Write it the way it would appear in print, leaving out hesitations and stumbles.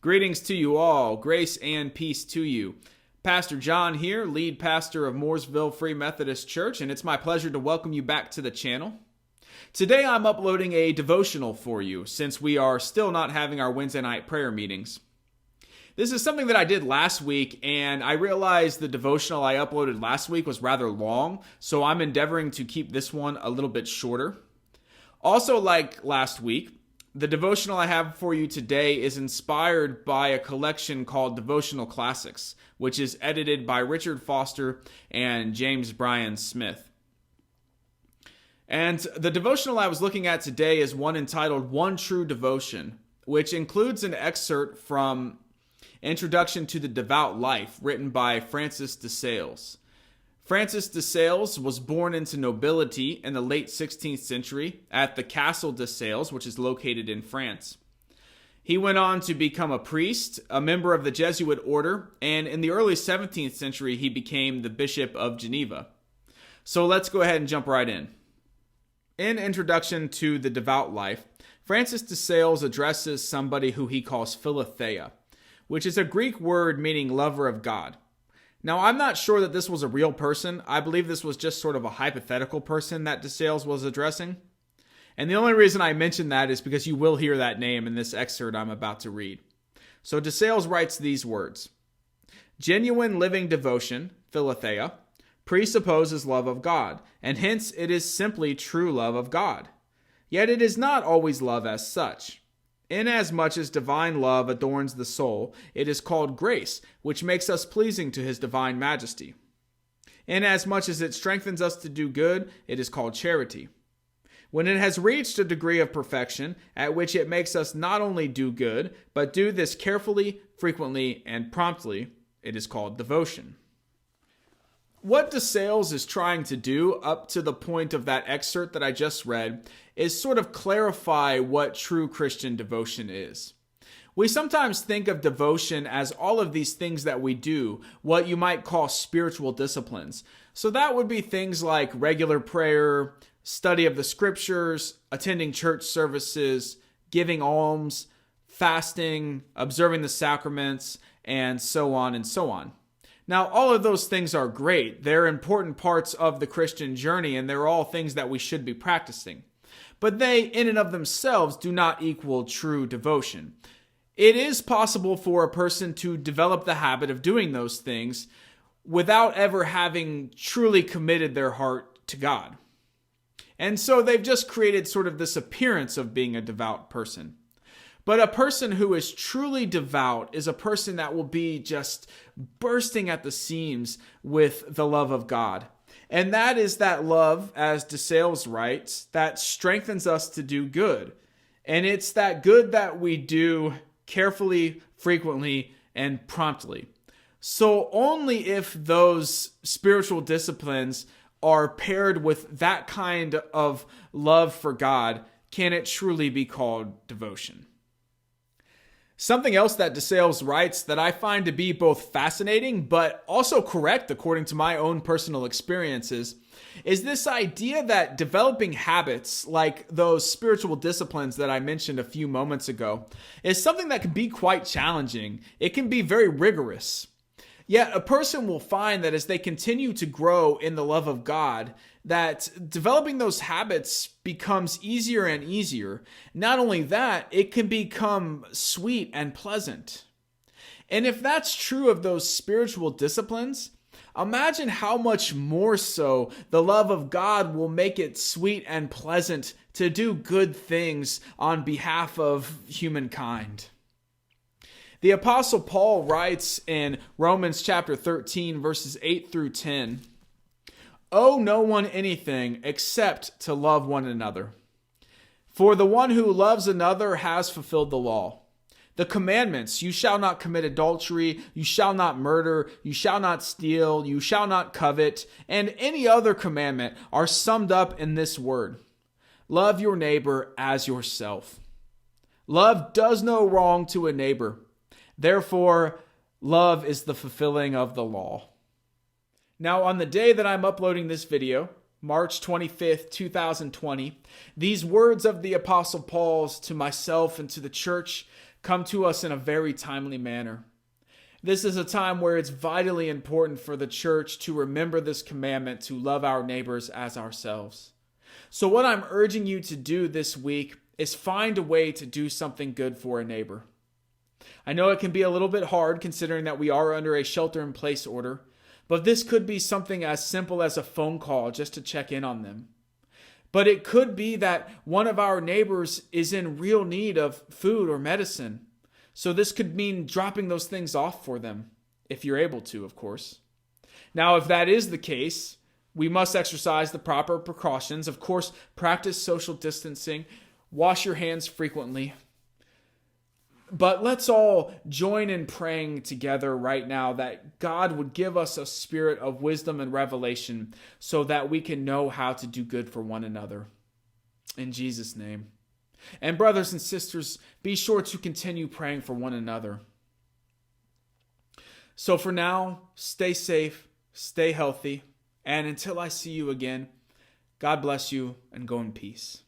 Greetings to you all. Grace and peace to you. Pastor John here, lead pastor of Mooresville Free Methodist Church, and it's my pleasure to welcome you back to the channel. Today I'm uploading a devotional for you since we are still not having our Wednesday night prayer meetings. This is something that I did last week, and I realized the devotional I uploaded last week was rather long, so I'm endeavoring to keep this one a little bit shorter. Also, like last week, the devotional I have for you today is inspired by a collection called Devotional Classics, which is edited by Richard Foster and James Bryan Smith. And the devotional I was looking at today is one entitled One True Devotion, which includes an excerpt from Introduction to the Devout Life, written by Francis de Sales. Francis de Sales was born into nobility in the late 16th century at the Castle de Sales, which is located in France. He went on to become a priest, a member of the Jesuit order, and in the early 17th century, he became the Bishop of Geneva. So let's go ahead and jump right in. In Introduction to the Devout Life, Francis de Sales addresses somebody who he calls Philotheia, which is a Greek word meaning lover of God. Now, I'm not sure that this was a real person. I believe this was just sort of a hypothetical person that de Sales was addressing. And the only reason I mention that is because you will hear that name in this excerpt I'm about to read. So de Sales writes these words: Genuine living devotion, Philotheia, presupposes love of God, and hence it is simply true love of God. Yet it is not always love as such. Inasmuch as divine love adorns the soul, it is called grace, which makes us pleasing to his divine majesty. Inasmuch as it strengthens us to do good, it is called charity. When it has reached a degree of perfection, at which it makes us not only do good, but do this carefully, frequently, and promptly, it is called devotion. What de Sales is trying to do up to the point of that excerpt that I just read is sort of clarify what true Christian devotion is. We sometimes think of devotion as all of these things that we do, what you might call spiritual disciplines. So that would be things like regular prayer, study of the scriptures, attending church services, giving alms, fasting, observing the sacraments, and so on and so on. Now, all of those things are great. They're important parts of the Christian journey, and they're all things that we should be practicing. But they, in and of themselves, do not equal true devotion. It is possible for a person to develop the habit of doing those things without ever having truly committed their heart to God. And so they've just created sort of this appearance of being a devout person. But a person who is truly devout is a person that will be just bursting at the seams with the love of God. And that is that love, as de Sales writes, that strengthens us to do good. And it's that good that we do carefully, frequently, and promptly. So only if those spiritual disciplines are paired with that kind of love for God can it truly be called devotion. Something else that de Sales writes that I find to be both fascinating but also correct according to my own personal experiences is this idea that developing habits like those spiritual disciplines that I mentioned a few moments ago is something that can be quite challenging. It can be very rigorous. Yet a person will find that as they continue to grow in the love of God, that developing those habits becomes easier and easier. Not only that, it can become sweet and pleasant. And if that's true of those spiritual disciplines, imagine how much more so the love of God will make it sweet and pleasant to do good things on behalf of humankind. The Apostle Paul writes in Romans chapter 13, verses 8 through 10, "Owe no one anything except to love one another. For the one who loves another has fulfilled the law. The commandments, you shall not commit adultery, you shall not murder, you shall not steal, you shall not covet, and any other commandment are summed up in this word: love your neighbor as yourself. Love does no wrong to a neighbor. Therefore, love is the fulfilling of the law." Now, on the day that I'm uploading this video, March 25th, 2020, these words of the Apostle Paul's to myself and to the church come to us in a very timely manner. This is a time where it's vitally important for the church to remember this commandment to love our neighbors as ourselves. So what I'm urging you to do this week is find a way to do something good for a neighbor. I know it can be a little bit hard considering that we are under a shelter-in-place order, but this could be something as simple as a phone call just to check in on them. But it could be that one of our neighbors is in real need of food or medicine. So this could mean dropping those things off for them, if you're able to, of course. Now, if that is the case, we must exercise the proper precautions. Of course, practice social distancing, wash your hands frequently. But let's all join in praying together right now that God would give us a spirit of wisdom and revelation so that we can know how to do good for one another. In Jesus' name. And brothers and sisters, be sure to continue praying for one another. So for now, stay safe, stay healthy, and until I see you again, God bless you and go in peace.